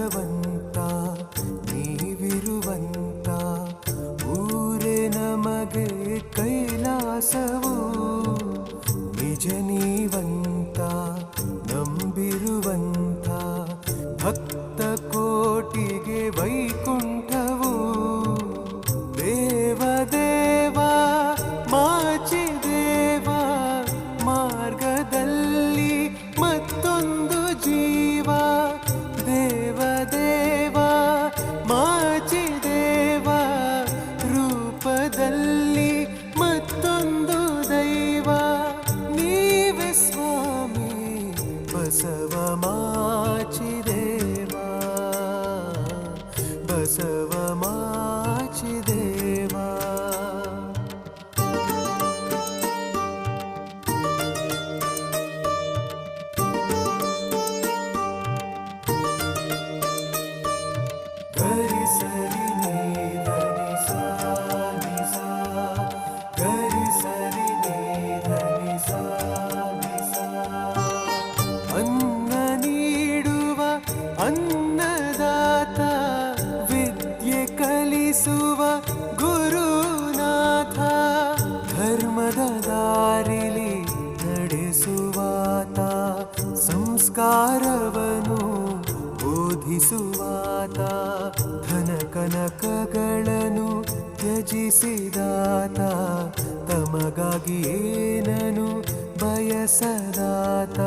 ಭಗವಂತ ನೀವಿರುವಂತ ಊರೇ ನಮಗೆ ಕೈಲಾಸವು ನಿಜ ನೀವಂತ ನಂಬಿರುವಂತ ಭಕ್ತ ಕೋಟಿಗೆ ವೈಕುಂಠವು ದೇವದೇವ ಮಾಚಿದೇವ ಮಾರ್ಗದಲ್ಲಿ ಮತ್ತೊಂದು ಜೀವ ದೇವದೇವ ಮಾಚಿದೇವ ರೂಪದಲ್ಲಿ ಮತ್ತೊಂದು ದೈವ ನೀವೇ ಸ್ವಾಮಿ ಬಸವ ಮಾಚಿದೇವ ಬಸವ ಮಾಚಿದೇವ ಗರಿ ಸರಿ ನೀ ಧನಿ ಸಾ ನಿ ಸಾ ಗರಿ ಸರಿ ನೀ ಧನಿ ಸಾ ನಿ ಸಾ ಅನ್ನ ನೀಡುವ ಅನ್ನದಾತ ವಿದ್ಯೆ ಕಲಿಸುವ ಗುರುನಾಥ ಧರ್ಮದ ದಾರಿಲಿ ನಡೆಸುವಾತ ಸಂಸ್ಕಾರವನು ಬೋಧಿಸುವಾತ ಧನ ಕನಕಗಳನ್ನು ತ್ಯಜಿಸಿದಾತ ತಮಗಾಗಿ ಏನನು ಬಯಸದಾತ